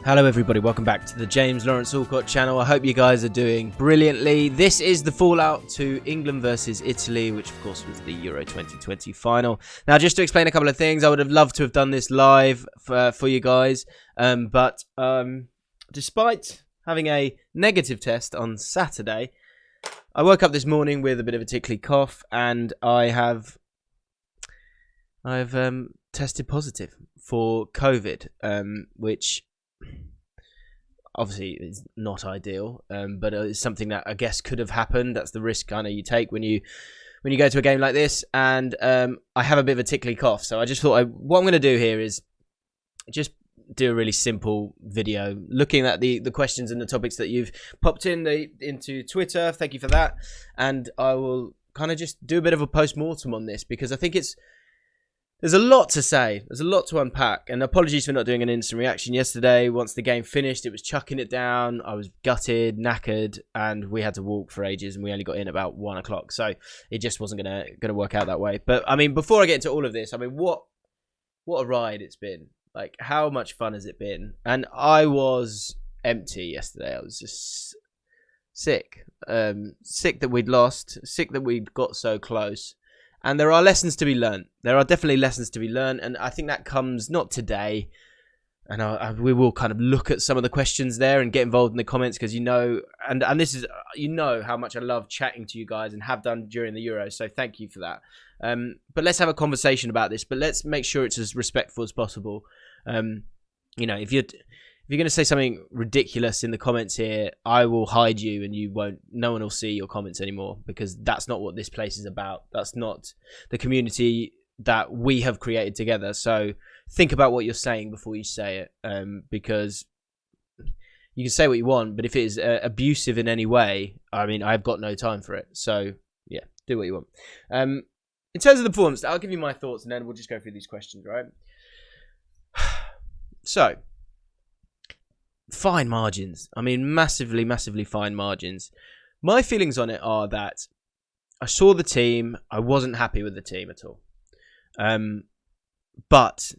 Hello everybody, welcome back to the James Lawrence Allcott channel. I hope you guys are doing brilliantly. This is the fallout to England versus Italy, which of course was the Euro 2020 final. Now, just to explain a couple of things, I would have loved to have done this live for you guys, but despite having a negative test on Saturday, I woke up this morning with a bit of a tickly cough, and I've tested positive for COVID, which obviously is not ideal, but it's something that I guess could have happened. That's the risk kind of you take when you go to a game like this. And I have a bit of a tickly cough, so I just thought what I'm going to do here is just do a really simple video looking at the questions and the topics that you've popped into Twitter. Thank you for that. And I will kind of just do a bit of a post-mortem on this, because I think there's a lot to say. There's a lot to unpack. And apologies for not doing an instant reaction yesterday. Once the game finished, it was chucking it down. I was gutted, knackered, and we had to walk for ages, and we only got in about 1 o'clock. So it just wasn't gonna work out that way. But I mean, before I get into all of this, I mean, what a ride it's been. Like, how much fun has it been? And I was empty yesterday. I was just sick. Sick that we'd lost. Sick that we'd got so close. And there are lessons to be learned. There are definitely lessons to be learned. And I think that comes not today. And we will kind of look at some of the questions there and get involved in the comments, because and this is, how much I love chatting to you guys and have done during the Euros. So thank you for that. But let's have a conversation about this. But let's make sure it's as respectful as possible. If you're going to say something ridiculous in the comments here, I will hide you, and no one will see your comments anymore, because that's not what this place is about. That's not the community that we have created together. So think about what you're saying before you say it, because you can say what you want, but if it is abusive in any way, I mean, I've got no time for it. So yeah, do what you want. In terms of the performance, I'll give you my thoughts, and then we'll just go through these questions, right? So, fine margins. I mean, massively, massively fine margins. My feelings on it are that I saw the team. I wasn't happy with the team at all. But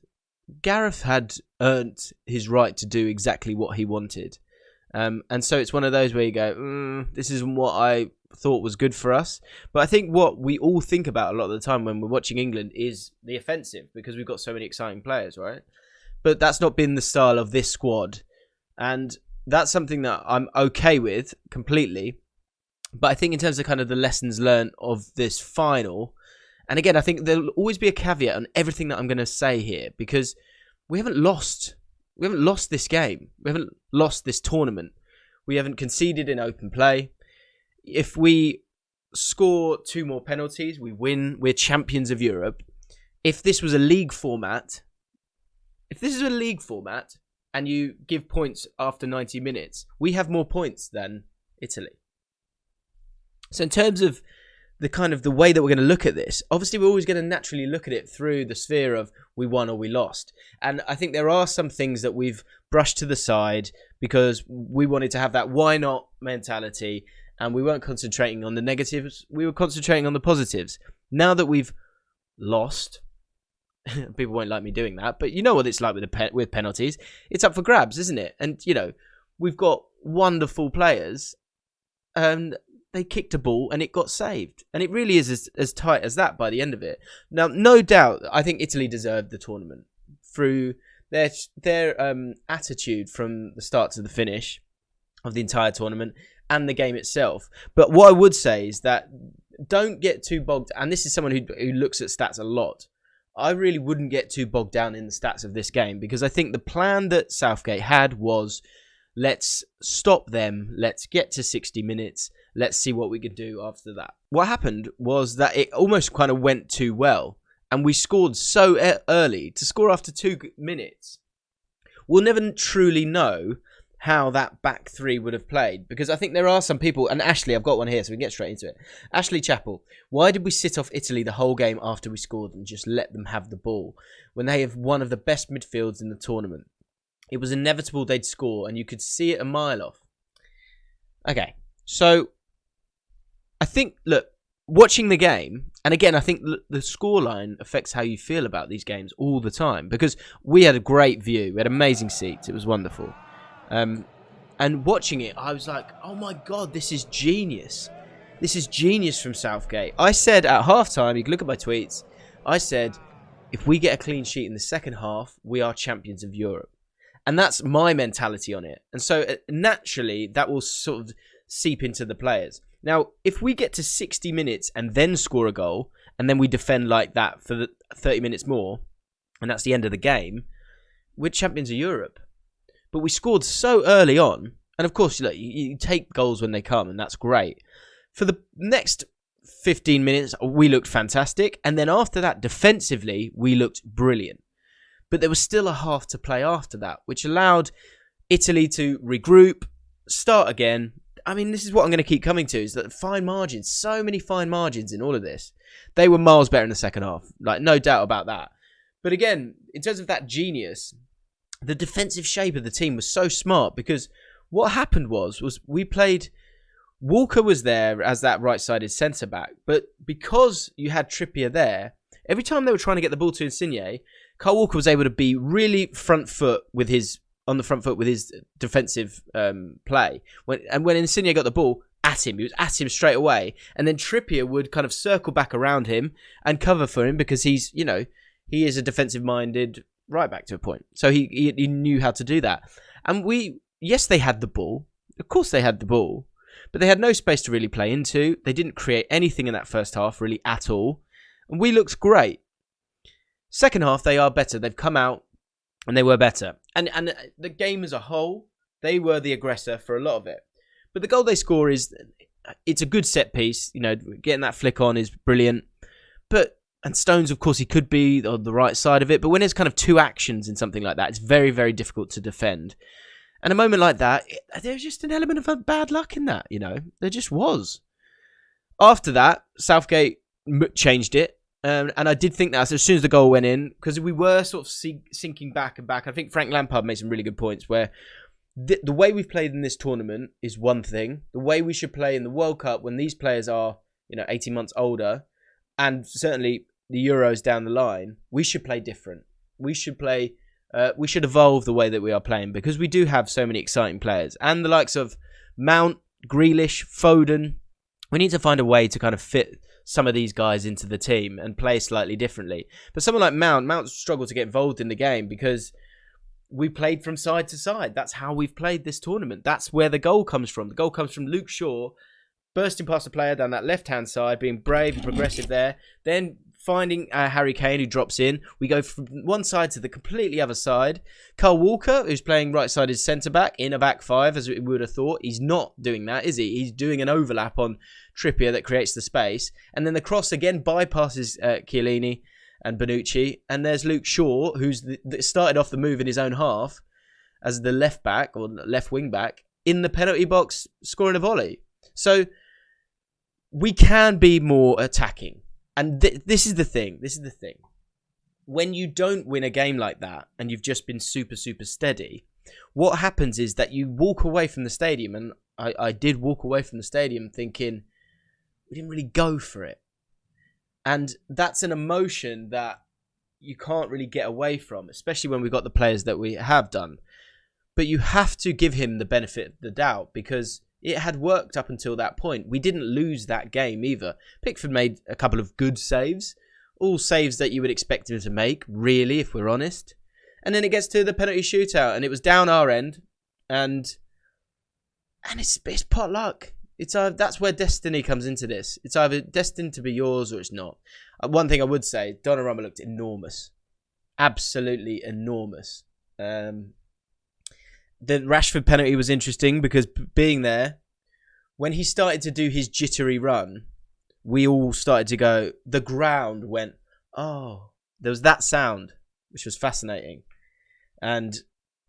Gareth had earned his right to do exactly what he wanted. And so it's one of those where you go, this isn't what I thought was good for us. But I think what we all think about a lot of the time when we're watching England is the offensive, because we've got so many exciting players, right? But that's not been the style of this squad. And that's something that I'm okay with completely. But I think in terms of kind of the lessons learned of this final, and again, I think there'll always be a caveat on everything that I'm going to say here, because we haven't lost this game. We haven't lost this tournament. We haven't conceded in open play. If we score 2 more penalties, we win. We're champions of Europe. If this was a league format, and you give points after 90 minutes, we have more points than Italy. So in terms of the way that we're going to look at this, obviously we're always going to naturally look at it through the sphere of we won or we lost. And I think there are some things that we've brushed to the side because we wanted to have that why not mentality, and we weren't concentrating on the negatives. We were concentrating on the positives. Now that we've lost, people won't like me doing that, but you know what it's like with penalties. It's up for grabs, isn't it? And, we've got wonderful players, and they kicked a ball and it got saved. And it really is as tight as that by the end of it. Now, no doubt, I think Italy deserved the tournament through their attitude from the start to the finish of the entire tournament and the game itself. But what I would say is that don't get too bogged, and this is someone who looks at stats a lot. I really wouldn't get too bogged down in the stats of this game, because I think the plan that Southgate had was, let's stop them, let's get to 60 minutes, let's see what we can do after that. What happened was that it almost kind of went too well, and we scored so early. To score after 2 minutes, we'll never truly know how that back three would have played, because I think there are some people, and Ashley, I've got one here so we can get straight into it. Ashley Chappell, why did we sit off Italy the whole game after we scored and just let them have the ball when they have one of the best midfields in the tournament? It was inevitable they'd score, and you could see it a mile off. Okay, so I think, look, watching the game, and again, I think the scoreline affects how you feel about these games all the time, because we had a great view. We had amazing seats. It was wonderful. And watching it, I was like, oh my God, this is genius. This is genius from Southgate. I said at halftime, you can look at my tweets, I said, if we get a clean sheet in the second half, we are champions of Europe. And that's my mentality on it. And so naturally, that will sort of seep into the players. Now, if we get to 60 minutes and then score a goal, and then we defend like that for the 30 minutes more, and that's the end of the game, we're champions of Europe. But we scored so early on, and of course, look, you take goals when they come, and that's great. For the next 15 minutes, we looked fantastic, and then after that, defensively, we looked brilliant. But there was still a half to play after that, which allowed Italy to regroup, start again. I mean, this is what I'm going to keep coming to, is that fine margins, so many fine margins in all of this. They were miles better in the second half, like no doubt about that. But again, in terms of that genius, the defensive shape of the team was so smart, because what happened was we played... Walker was there as that right-sided centre-back, but because you had Trippier there, every time they were trying to get the ball to Insigne, Kyle Walker was able to be really on the front foot with his defensive play. When Insigne got the ball at him, he was at him straight away, and then Trippier would kind of circle back around him and cover for him, because he is a defensive-minded right back to a point. So he knew how to do that. And yes, they had the ball. Of course they had the ball. But they had no space to really play into. They didn't create anything in that first half really at all. And we looked great. Second half, they are better. They've come out and they were better. And the game as a whole, they were the aggressor for a lot of it. But the goal they score it's a good set piece. Getting that flick on is brilliant. And Stones, of course, he could be on the right side of it. But when there's kind of two actions in something like that, it's very, very difficult to defend. And a moment like that, there's just an element of bad luck in that, There just was. After that, Southgate changed it. And I did think that as soon as the goal went in, because we were sort of sinking back and back. I think Frank Lampard made some really good points where the way we've played in this tournament is one thing. The way we should play in the World Cup when these players are, 18 months older, and certainly the Euros down the line, we should play different. We should evolve the way that we are playing, because we do have so many exciting players. And the likes of Mount, Grealish, Foden, we need to find a way to kind of fit some of these guys into the team and play slightly differently. But someone like Mount struggled to get involved in the game because we played from side to side. That's how we've played this tournament. That's where the goal comes from. The goal comes from Luke Shaw bursting past the player down that left-hand side, being brave and progressive there, then finding Harry Kane, who drops in. We go from one side to the completely other side. Kyle Walker, who's playing right-sided centre-back in a back five, as we would have thought. He's not doing that, is he? He's doing an overlap on Trippier that creates the space. And then the cross again bypasses Chiellini and Bonucci. And there's Luke Shaw, who's started off the move in his own half as the left back or left wing back in the penalty box, scoring a volley. So we can be more attacking. And this is the thing. When you don't win a game like that and you've just been super, super steady, what happens is that you walk away from the stadium. And I did walk away from the stadium thinking, we didn't really go for it. And that's an emotion that you can't really get away from, especially when we've got the players that we have done. But you have to give him the benefit of the doubt, because it had worked up until that point. We didn't lose that game either. Pickford made a couple of good saves. All saves that you would expect him to make, really, if we're honest. And then it gets to the penalty shootout, and it was down our end. And it's pot luck. That's where destiny comes into this. It's either destined to be yours or it's not. One thing I would say, Donnarumma looked enormous. Absolutely enormous. The Rashford penalty was interesting because being there, when he started to do his jittery run, we all started to go, the ground went, oh, there was that sound, which was fascinating. And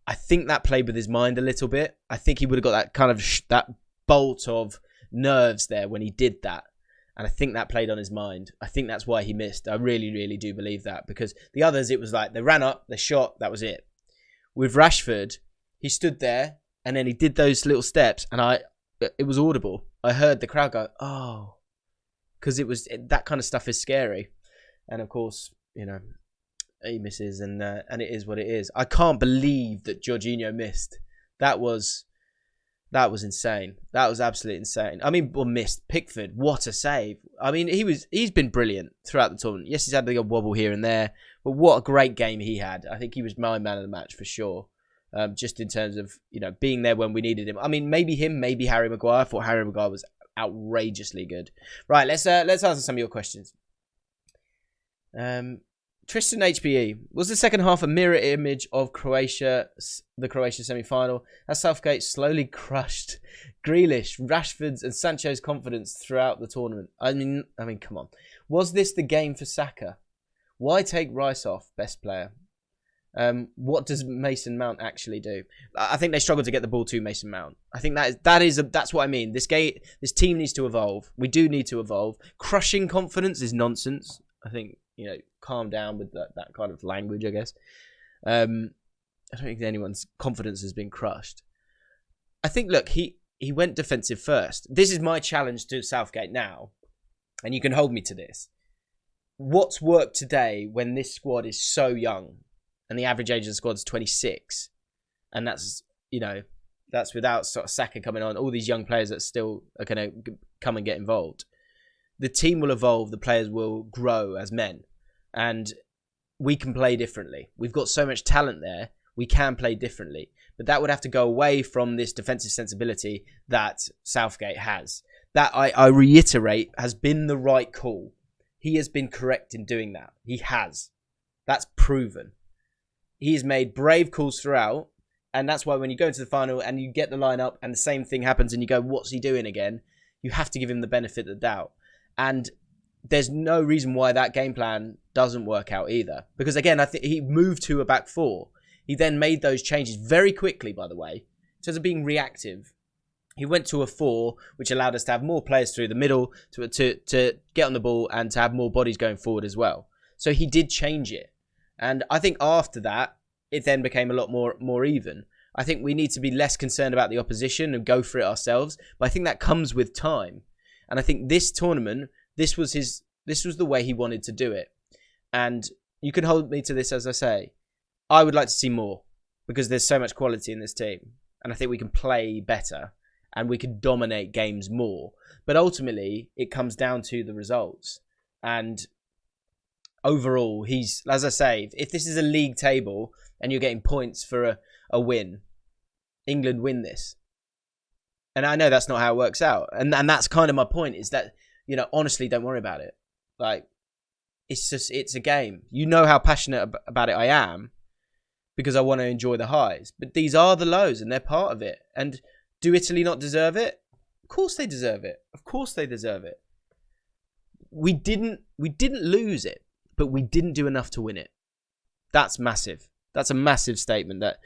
I think that played with his mind a little bit. I think he would have got that kind of, that bolt of nerves there when he did that. And I think that played on his mind. I think that's why he missed. I really, really do believe that, because the others, it was like they ran up, they shot, that was it. With Rashford, he stood there and then he did those little steps, and it was audible. I heard the crowd go, oh, because that kind of stuff is scary. And of course, he misses, and it is what it is. I can't believe that Jorginho missed. That was insane. That was absolutely insane. I mean, well, missed Pickford. What a save! I mean, he's been brilliant throughout the tournament. Yes, he's had the odd wobble here and there, but what a great game he had. I think he was my man of the match for sure. Just in terms of being there when we needed him. I mean, maybe him, maybe Harry Maguire. I thought Harry Maguire was outrageously good. Right, let's answer some of your questions. Tristan HBE, was the second half a mirror image of the Croatia semi-final, as Southgate slowly crushed Grealish, Rashford's and Sancho's confidence throughout the tournament? I mean, come on. Was this the game for Saka? Why take Rice off, best player? What does Mason Mount actually do? I think they struggle to get the ball to Mason Mount. I think that's what I mean. This team needs to evolve. We do need to evolve. Crushing confidence is nonsense. I think, calm down with that kind of language, I guess. I don't think anyone's confidence has been crushed. I think, look, he went defensive first. This is my challenge to Southgate now, and you can hold me to this. What's worked today when this squad is so young, and the average age of the squad is 26, and that's without sort of Saka coming on, all these young players that still are going to come and get involved. The team will evolve, the players will grow as men, and we can play differently. We've got so much talent there, we can play differently. But that would have to go away from this defensive sensibility that Southgate has. That, I reiterate, has been the right call. He has been correct in doing that. He has. That's proven. He has made brave calls throughout, and that's why when you go into the final and you get the lineup and the same thing happens and you go, what's he doing again? You have to give him the benefit of the doubt. And there's no reason why that game plan doesn't work out either. Because again, I think he moved to a back four. He then made those changes very quickly, by the way, in terms of being reactive. He went to a 4, which allowed us to have more players through the middle to get on the ball and to have more bodies going forward as well. So he did change it. And I think after that, it then became a lot more even. I think we need to be less concerned about the opposition and go for it ourselves. But I think that comes with time. And I think this tournament, this was the way he wanted to do it. And you can hold me to this, as I say. I would like to see more because there's so much quality in this team. And I think we can play better and we can dominate games more. But ultimately, it comes down to the results. And overall, as I say, if this is a league table and you're getting points for a win, England win this. And I know that's not how it works out. And that's kind of my point, is that, honestly, don't worry about it. Like, it's a game. You know how passionate about it I am because I want to enjoy the highs. But these are the lows and they're part of it. And do Italy not deserve it? Of course they deserve it. Of course they deserve it. We didn't lose it, but we didn't do enough to win it. That's massive. That's a massive statement that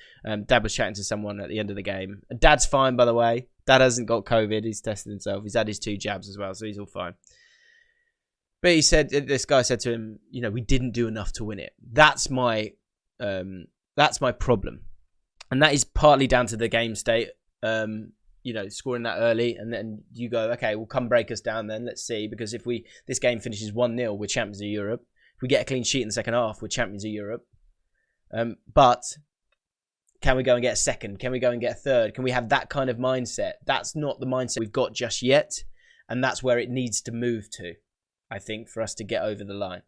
Dad was chatting to someone at the end of the game. Dad's fine, by the way. Dad hasn't got COVID. He's tested himself. He's had his 2 jabs as well, so he's all fine. But this guy said to him, we didn't do enough to win it. That's my problem. And that is partly down to the game state, scoring that early. And then you go, okay, well, come break us down then. Let's see. Because if this game finishes 1-0, we're champions of Europe. If we get a clean sheet in the second half, we're champions of Europe. But can we go and get a second? Can we go and get a third? Can we have that kind of mindset? That's not the mindset we've got just yet. And that's where it needs to move to, I think, for us to get over the line.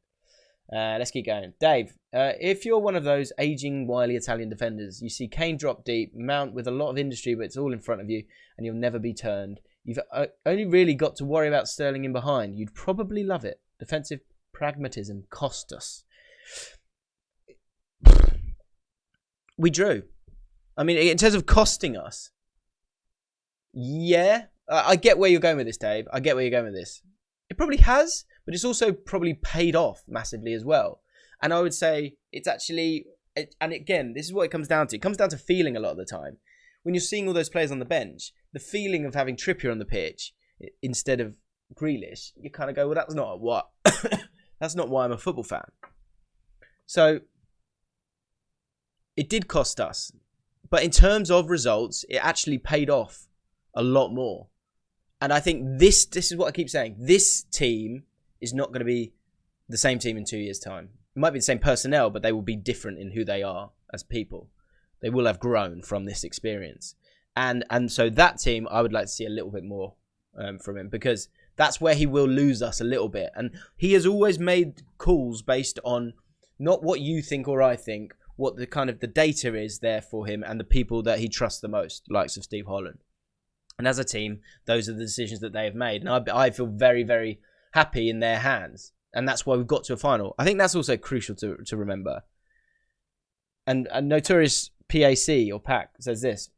Let's keep going. Dave, if you're one of those aging, wily Italian defenders, you see Kane drop deep, Mount with a lot of industry, but it's all in front of you, and you'll never be turned. You've only really got to worry about Sterling in behind. You'd probably love it. Defensive pragmatism cost us. We drew. I mean, in terms of costing us, yeah, I get where you're going with this, Dave. I get where you're going with this. It probably has, but it's also probably paid off massively as well. And I would say it's actually, and again, this is what it comes down to. It comes down to feeling a lot of the time. When you're seeing all those players on the bench, the feeling of having Trippier on the pitch instead of Grealish, you kind of go, well, that's not what, that's not why I'm a football fan. So it did cost us. But in terms of results, it actually paid off a lot more. And I think this is what I keep saying. This team is not going to be the same team in 2 years' time. It might be the same personnel, but they will be different in who they are as people. They will have grown from this experience. And so that team, I would like to see a little bit more from him, because that's where he will lose us a little bit. And he has always made calls based on not what you think or I think, what the kind of the data is there for him and the people that he trusts the most, likes of Steve Holland. And as a team, those are the decisions that they have made. And I feel very, very happy in their hands. And that's why we've got to a final. I think that's also crucial to remember. And Notorious PAC or PAC says this.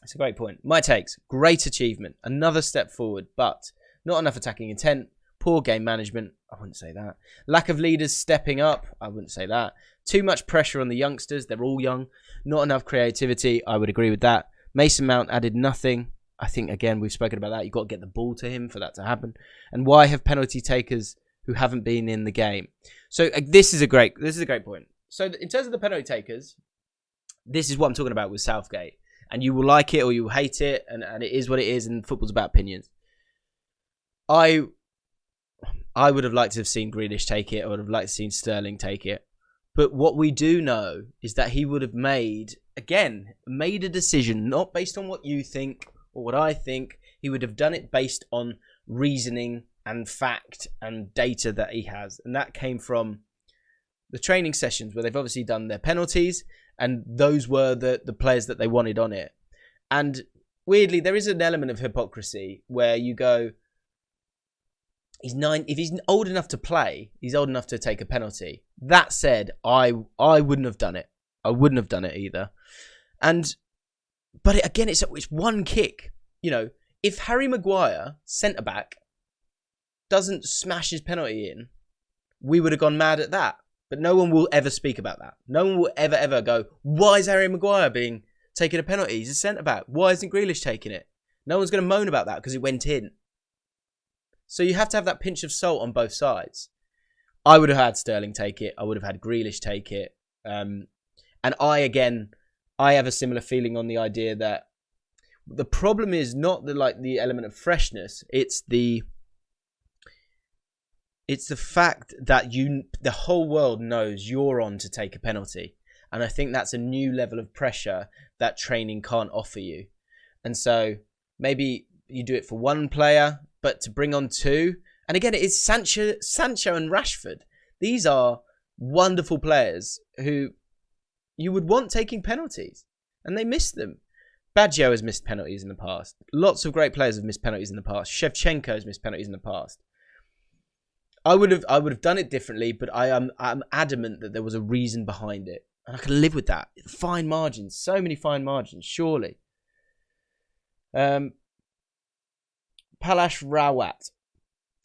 It's a great point. My takes. Great achievement. Another step forward, but not enough attacking intent. Poor game management. I wouldn't say that. Lack of leaders stepping up. I wouldn't say that. Too much pressure on the youngsters. They're all young. Not enough creativity. I would agree with that. Mason Mount added nothing. I think, again, we've spoken about that. You've got to get the ball to him for that to happen. And why have penalty takers who haven't been in the game? So this is a great point. So in terms of the penalty takers, this is what I'm talking about with Southgate. And you will like it or you will hate it, and it is what it is, and football's about opinions. I would have liked to have seen Grealish take it. I would have liked to have seen Sterling take it. But what we do know is that he would have made a decision not based on what you think or what I think. He would have done it based on reasoning and fact and data that he has. And that came from the training sessions where they've obviously done their penalties, and those were the players that they wanted on it. And weirdly, there is an element of hypocrisy where you go, if he's old enough to play, he's old enough to take a penalty. That said, I wouldn't have done it. I wouldn't have done it either. But again, it's one kick. You know, if Harry Maguire, centre-back, doesn't smash his penalty in, we would have gone mad at that. But no one will ever speak about that. No one will ever go, why is Harry Maguire taking a penalty? He's a centre-back. Why isn't Grealish taking it? No one's going to moan about that because it went in. So you have to have that pinch of salt on both sides. I would have had Sterling take it. I would have had Grealish take it. And I have a similar feeling on the idea that the problem is not the element of freshness. It's the fact that the whole world knows you're on to take a penalty. And I think that's a new level of pressure that training can't offer you. And so maybe you do it for one player, but to bring on two. And again, it is Sancho and Rashford. These are wonderful players who you would want taking penalties. And they miss them. Baggio has missed penalties in the past. Lots of great players have missed penalties in the past. Shevchenko has missed penalties in the past. I would have done it differently, but I'm adamant that there was a reason behind it. And I can live with that. Fine margins. So many fine margins, surely. Palash Rawat.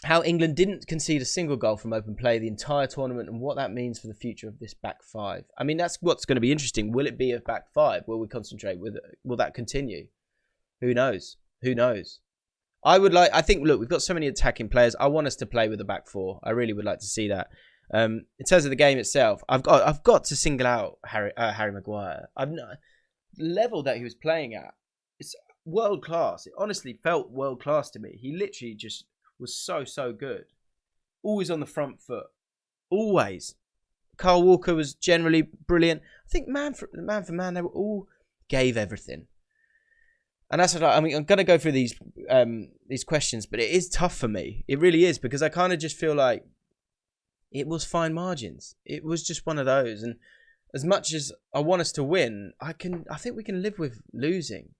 How England didn't concede a single goal from open play the entire tournament, and what that means for the future of this back five. I mean, that's what's going to be interesting. Will it be a back five? Will we concentrate with it? Will that continue? Who knows? I think, look, we've got so many attacking players. I want us to play with a back four. I really would like to see that. In terms of the game itself, I've got to single out Harry Maguire. The level that he was playing at, it's world class. It honestly felt world class to me. He literally just was so good. Always on the front foot. Always. Kyle Walker was generally brilliant. I think man for man, they were all gave everything. And that's what I'm going to go through these questions, but it is tough for me. It really is, because I kind of just feel like it was fine margins. It was just one of those. And as much as I want us to win, I think we can live with losing.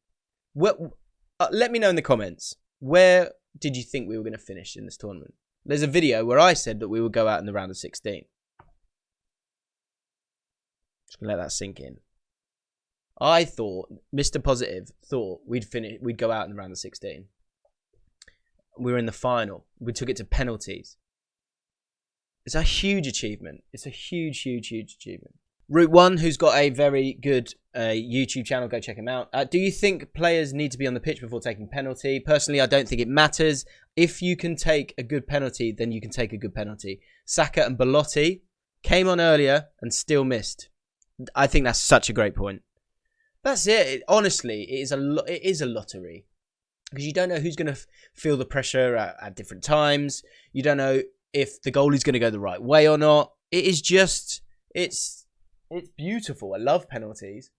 Let me know in the comments, where did you think we were going to finish in this tournament? There's a video where I said that we would go out in the round of 16. Just going to let that sink in. I thought, Mr. Positive thought we'd go out in the round of 16. We were in the final. We took it to penalties. It's a huge achievement. It's a huge achievement. Route 1, who's got a very good YouTube channel, go check him out. Do you think players need to be on the pitch before taking penalty? Personally, I don't think it matters. If you can take a good penalty, then you can take a good penalty. Saka and Belotti came on earlier and still missed. I think that's such a great point. That's it. Honestly, it is a lottery. Because you don't know who's going to feel the pressure at different times. You don't know if the goalie's going to go the right way or not. It is just, it's beautiful. I love penalties.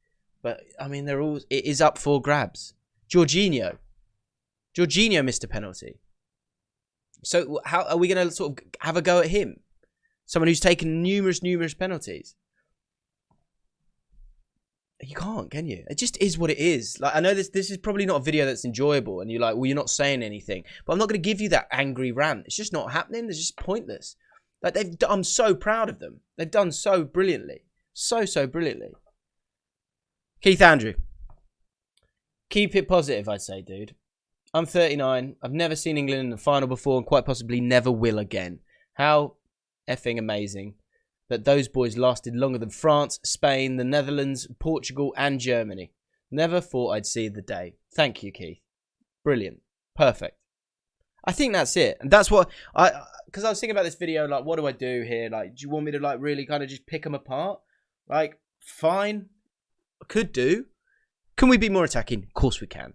But, I mean, it is up for grabs. Jorginho missed a penalty. So how are we going to sort of have a go at him? Someone who's taken numerous penalties. You can't, can you? It just is what it is. Like, I know this is probably not a video that's enjoyable, and you're like, well, you're not saying anything. But I'm not going to give you that angry rant. It's just not happening. It's just pointless. Like, I'm so proud of them. They've done so brilliantly. So brilliantly. Keith Andrew. Keep it positive, I'd say, dude. I'm 39. I've never seen England in the final before, and quite possibly never will again. How effing amazing that those boys lasted longer than France, Spain, the Netherlands, Portugal, and Germany. Never thought I'd see the day. Thank you, Keith. Brilliant. Perfect. I think that's it. And that's what because I was thinking about this video, like, what do I do here? Like, do you want me to, like, really kind of just pick them apart? Like, fine. I could do. Can we be more attacking? Of course we can.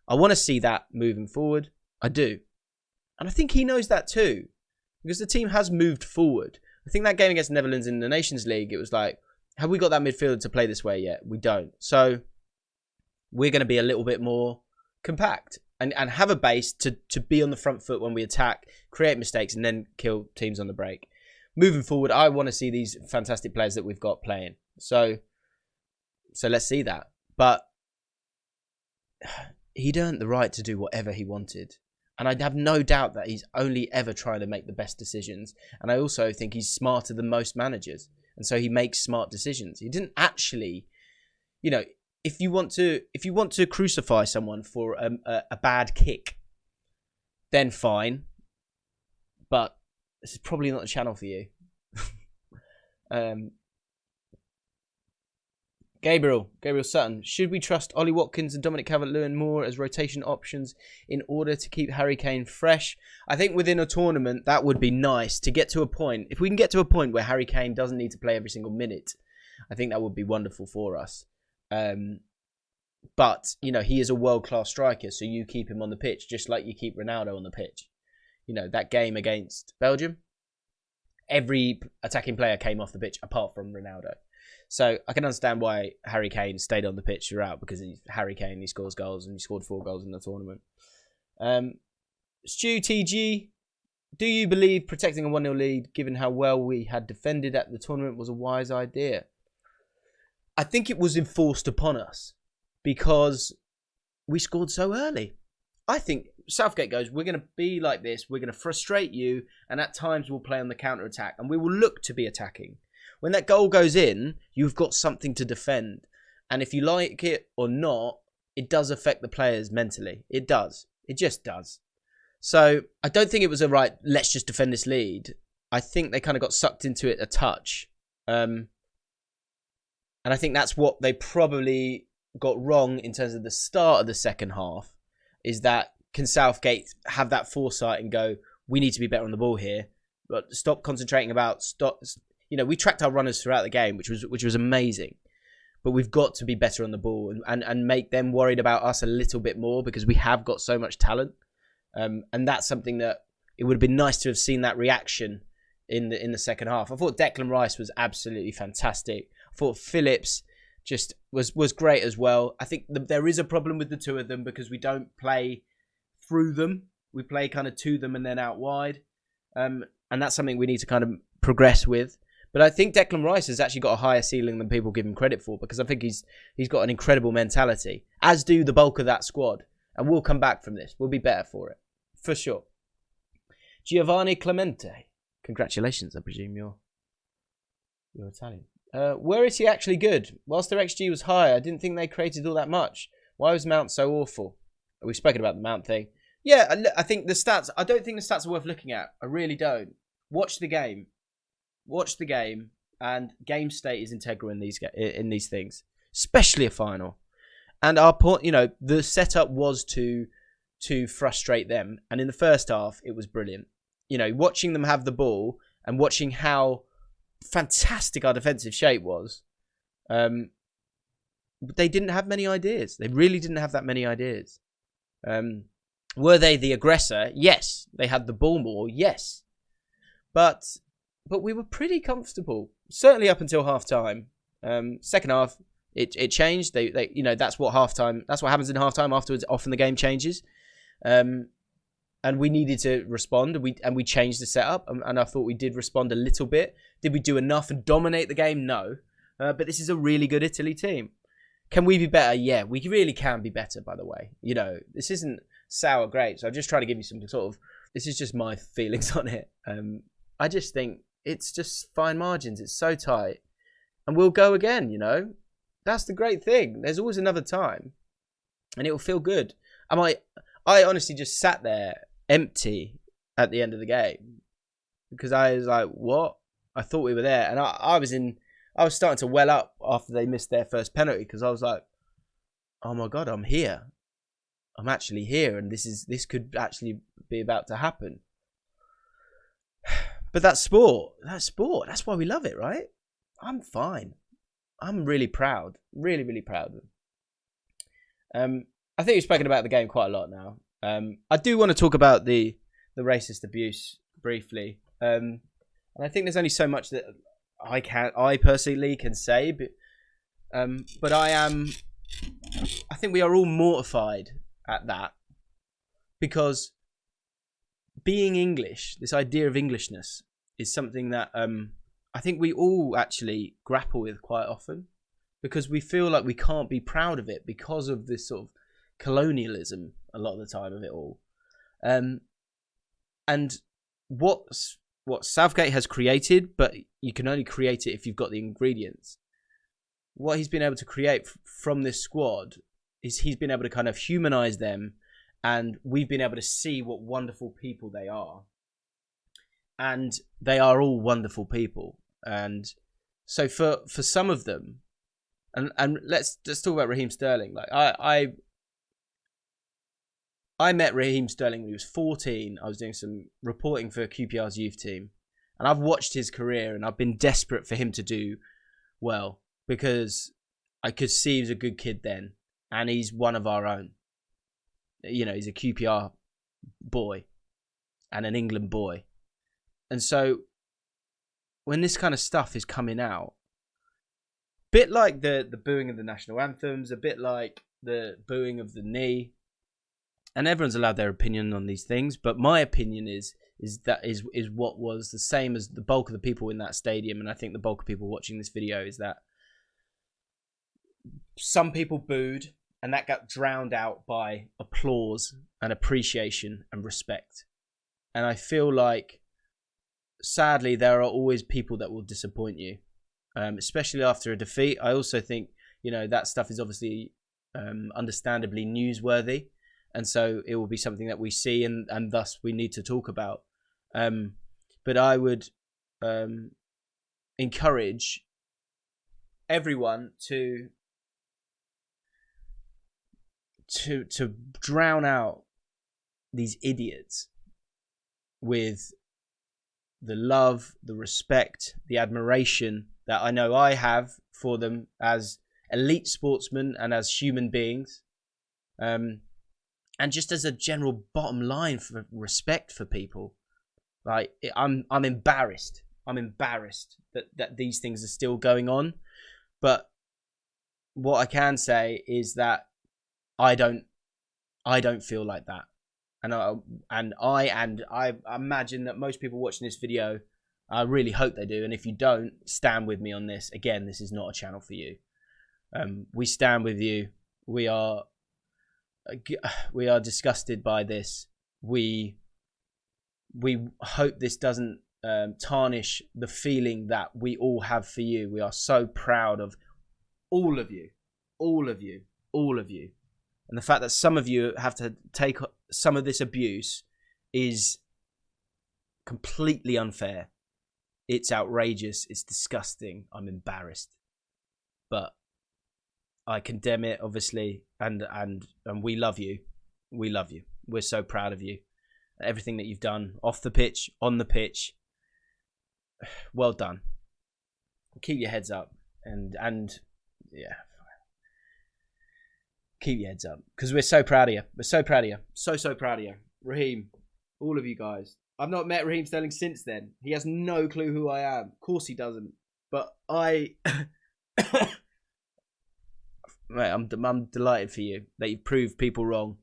I want to see that moving forward. I do. And I think he knows that too. Because the team has moved forward. I think that game against the Netherlands in the Nations League, it was like, have we got that midfielder to play this way yet? We don't. So we're going to be a little bit more compact and have a base to be on the front foot when we attack, create mistakes, and then kill teams on the break. Moving forward, I want to see these fantastic players that we've got playing. So let's see that. But he'd earned the right to do whatever he wanted. And I have no doubt that he's only ever trying to make the best decisions. And I also think he's smarter than most managers. And so he makes smart decisions. He didn't actually, you know, if you want to crucify someone for a bad kick, then fine. But this is probably not the channel for you. Gabriel Sutton. Should we trust Ollie Watkins and Dominic Calvert-Lewin more as rotation options in order to keep Harry Kane fresh? I think within a tournament, that would be nice to get to a point. If we can get to a point where Harry Kane doesn't need to play every single minute, I think that would be wonderful for us. But, you know, he is a world-class striker, so you keep him on the pitch just like you keep Ronaldo on the pitch. You know, that game against Belgium, every attacking player came off the pitch apart from Ronaldo. So I can understand why Harry Kane stayed on the pitch throughout, because he's Harry Kane, he scores goals, and he scored 4 goals in the tournament. Stu TG, do you believe protecting a 1-0 lead, given how well we had defended at the tournament, was a wise idea? I think it was enforced upon us because we scored so early. I think Southgate goes, we're going to be like this, we're going to frustrate you, and at times we'll play on the counter-attack, and we will look to be attacking. When that goal goes in, you've got something to defend. And if you like it or not, it does affect the players mentally. It does. It just does. So I don't think it was a right, let's just defend this lead. I think they kind of got sucked into it a touch. And I think that's what they probably got wrong in terms of the start of the second half, is that can Southgate have that foresight and go, we need to be better on the ball here, but stop concentrating about... You know, we tracked our runners throughout the game, which was amazing. But we've got to be better on the ball and make them worried about us a little bit more, because we have got so much talent. And that's something that it would have been nice to have seen that reaction in the second half. I thought Declan Rice was absolutely fantastic. I thought Phillips just was great as well. I think there is a problem with the two of them because we don't play through them. We play kind of to them and then out wide. And that's something we need to kind of progress with. But I think Declan Rice has actually got a higher ceiling than people give him credit for, because I think he's got an incredible mentality, as do the bulk of that squad. And we'll come back from this. We'll be better for it, for sure. Giovanni Clemente. Congratulations, I presume you're Italian. Where is he actually good? Whilst their XG was high, I didn't think they created all that much. Why was Mount so awful? We've spoken about the Mount thing. Yeah, I think the stats, I don't think the stats are worth looking at. I really don't. Watch the game. Watch the game, and game state is integral in these things, especially a final. And our point, you know, the setup was to frustrate them, and in the first half, it was brilliant. You know, watching them have the ball and watching how fantastic our defensive shape was. They didn't have many ideas. They really didn't have that many ideas. Were they the aggressor? Yes. They had the ball more? Yes. But we were pretty comfortable, certainly up until half-time. Second half, It changed. They that's what halftime. That's what happens in halftime. Afterwards, often the game changes. And we needed to respond, and we changed the setup, and I thought we did respond a little bit. Did we do enough and dominate the game? No. But this is a really good Italy team. Can we be better? Yeah, we really can be better, by the way. This isn't sour grapes. I'm just trying to give you some sort of... This is just my feelings on it. I just think it's just fine margins. It's so tight. And we'll go again, That's the great thing. There's always another time. And it will feel good. I honestly just sat there empty at the end of the game because I was like, what? I thought we were there, and I was starting to well up after they missed their first penalty because I was like, oh my god, I'm here. I'm actually here, and this could actually be about to happen. But that's sport. That's why we love it, right? I'm fine. I'm really proud. Really, really proud. I think we've spoken about the game quite a lot now. I do want to talk about the racist abuse briefly. And I think there's only so much that I personally can say, but I think we are all mortified at that, because being English, this idea of Englishness, is something that I think we all actually grapple with quite often, because we feel like we can't be proud of it because of this sort of colonialism a lot of the time of it all. And what Southgate has created, but you can only create it if you've got the ingredients. What he's been able to create from this squad is he's been able to kind of humanize them, and we've been able to see what wonderful people they are. And they are all wonderful people. And so for some of them, and let's talk about Raheem Sterling. Like I met Raheem Sterling when he was 14. I was doing some reporting for QPR's youth team. And I've watched his career, and I've been desperate for him to do well, because I could see he was a good kid then. And he's one of our own. He's a QPR boy and an England boy. And so when this kind of stuff is coming out, a bit like the booing of the national anthems, a bit like the booing of the knee, and everyone's allowed their opinion on these things, but my opinion is what was the same as the bulk of the people in that stadium, and I think the bulk of people watching this video, is that some people booed, and that got drowned out by applause and appreciation and respect. And I feel like, sadly, there are always people that will disappoint you, especially after a defeat. I also think, that stuff is obviously understandably newsworthy. And so it will be something that we see, and thus we need to talk about. But I would encourage everyone to drown out these idiots with the love, the respect, the admiration that I know I have for them as elite sportsmen and as human beings. And just as a general bottom line for respect for people. Like, I'm embarrassed. I'm embarrassed that these things are still going on. But what I can say is that I don't feel like that. And I imagine that most people watching this video, I really hope they do. And if you don't, stand with me on this. Again, this is not a channel for you. We stand with you. We are disgusted by this. We hope this doesn't tarnish the feeling that we all have for you. We are so proud of all of you. And the fact that some of you have to take some of this abuse is completely unfair. It's outrageous. It's disgusting. I'm embarrassed. But I condemn it, obviously, and we love you. We love you. We're so proud of you. Everything that you've done off the pitch, on the pitch. Well done. Keep your heads up, and yeah. Keep your heads up, because we're so proud of you. We're so proud of you. So proud of you. Raheem, all of you guys. I've not met Raheem Sterling since then. He has no clue who I am. Of course he doesn't. But I Mate, I'm delighted for you that you've proved people wrong.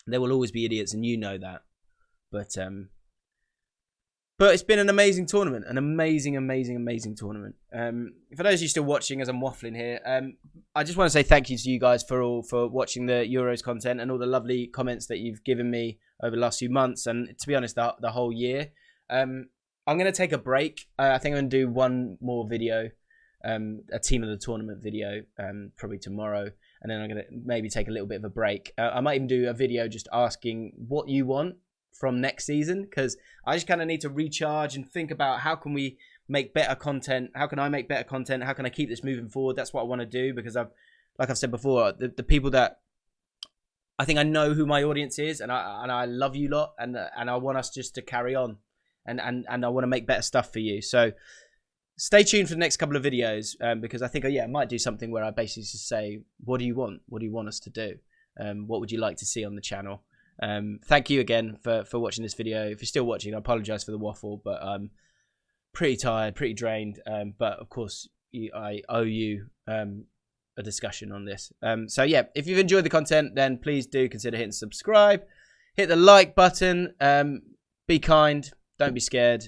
There will always be idiots, and you know that. But it's been an amazing tournament, an amazing tournament. For those of you still watching as I'm waffling here, I just want to say thank you to you guys for watching the Euros content and all the lovely comments that you've given me over the last few months, and to be honest, the whole year. I'm going to take a break. I think I'm going to do one more video, a team of the tournament video, probably tomorrow, and then I'm going to maybe take a little bit of a break. I might even do a video just asking what you want from next season, because I just kind of need to recharge and think about how can we make better content, how can I make better content, how can I keep this moving forward. That's what I want to do, because like I've said before, the people that I think I know who my audience is, and I love you lot, and I want us just to carry on, and I want to make better stuff for you. So stay tuned for the next couple of videos, because I think I might do something where I basically just say, what do you want us to do, what would you like to see on the channel. Thank you again for watching this video. If you're still watching, I apologize for the waffle, but I'm pretty tired, pretty drained, but of course I owe you a discussion on this. So yeah, if you've enjoyed the content, then please do consider hitting subscribe, hit the like button, be kind, don't be scared.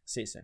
See you soon.